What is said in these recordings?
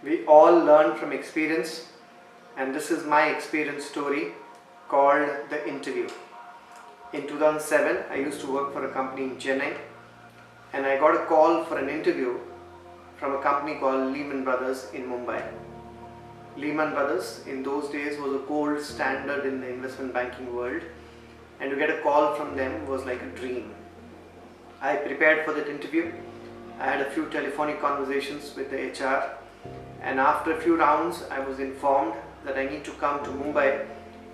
We all learn from experience, and this is my experience story called The Interview. In 2007, I used to work for a company in Jain, and I got a call for an interview from a company called Lehman Brothers in Mumbai. Lehman Brothers in those days was a gold standard in the investment banking world, and to get a call from them was like a dream. I prepared for that interview. I had a few telephonic conversations with the HR, and after a few rounds I was informed that I need to come to Mumbai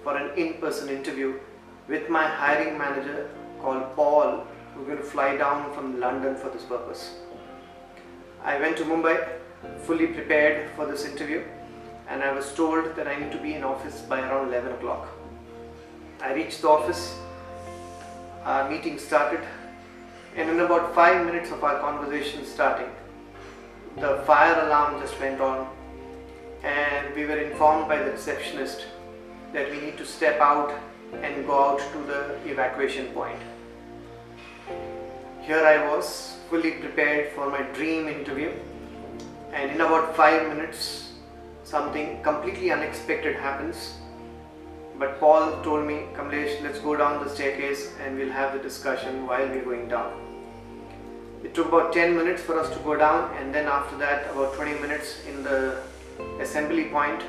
for an in-person interview with my hiring manager called Paul, who was going to fly down from London for this purpose. I went to Mumbai fully prepared for this interview, and I was told that I need to be in office by around 11 o'clock. I reached the office, our meeting started, and in about 5 minutes of our conversation starting, the fire alarm just went on, and we were informed by the receptionist that we need to step out and go out to the evacuation point. Here I was, fully prepared for my dream interview, and in about 5 minutes something completely unexpected happens. But Paul told me, "Kamlesh, let's go down the staircase and we'll have the discussion while we're going down." It took about 10 minutes for us to go down, and then after that about 20 minutes in the assembly point.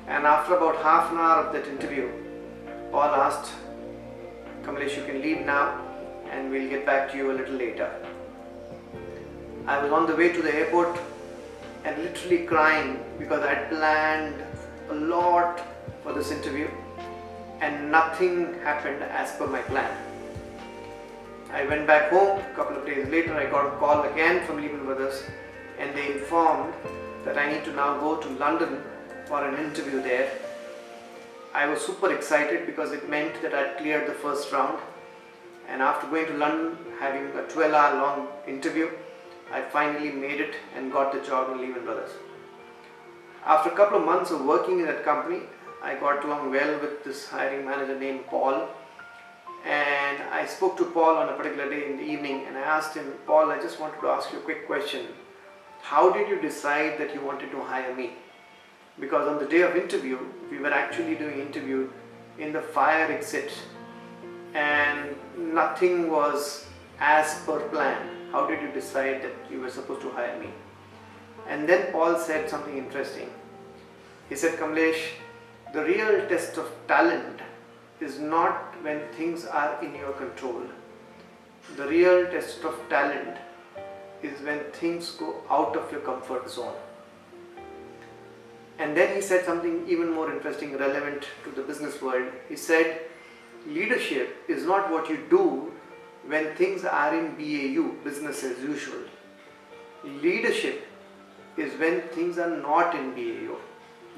And after about half an hour of that interview, Paul asked, "Kamlesh, you can leave now and we'll get back to you a little later." I was on the way to the airport and literally crying because I had planned a lot for this interview and nothing happened as per my plan. I went back home. A couple of days later I got a call again from Lehman Brothers, and they informed that I need to now go to London for an interview there. I was super excited because it meant that I'd cleared the first round, and after going to London, having a 12-hour long interview, I finally made it and got the job in Lehman Brothers. After a couple of months of working in that company, I got along well with this hiring manager named Paul, and I spoke to Paul on a particular day in the evening, and I asked him, "Paul, I just wanted to ask you a quick question. How did you decide that you wanted to hire me?" Because on the day of interview, we were actually doing interview in the fire exit, and nothing was as per plan. How did you decide that you were supposed to hire me? And then Paul said something interesting. He said, "Kamlesh, the real test of talent is not when things are in your control. The real test of talent is when things go out of your comfort zone." And then he said something even more interesting, relevant to the business world. He said, "Leadership is not what you do when things are in BAU, business as usual. Leadership is when things are not in BAU.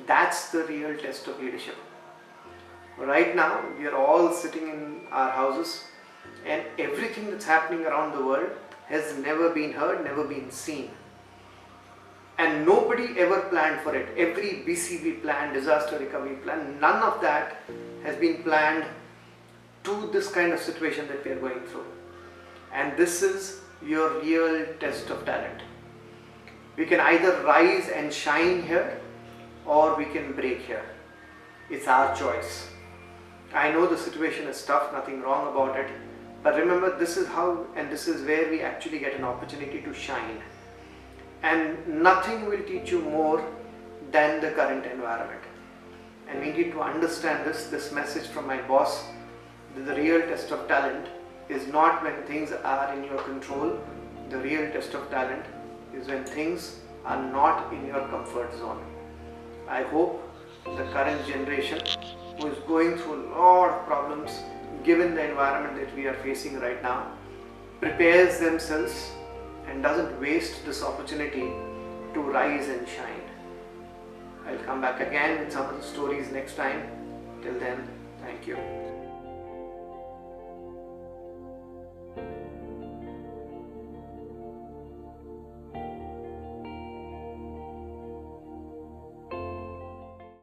That's the real test of leadership." Right now, we are all sitting in our houses, and everything that's happening around the world has never been heard, never been seen. And nobody ever planned for it. Every BCB plan, disaster recovery plan, none of that has been planned to this kind of situation that we are going through. And this is your real test of talent. We can either rise and shine here, or we can break here. It's our choice. I know the situation is tough, nothing wrong about it, but remember, this is how and this is where we actually get an opportunity to shine. And nothing will teach you more than the current environment. And we need to understand this message from my boss, that the real test of talent is not when things are in your control. The real test of talent is when things are not in your comfort zone. I hope the current generation, who is going through a lot of problems given the environment that we are facing right now, prepares themselves and doesn't waste this opportunity to rise and shine. I'll come back again with some of the stories next time. Till then, thank you.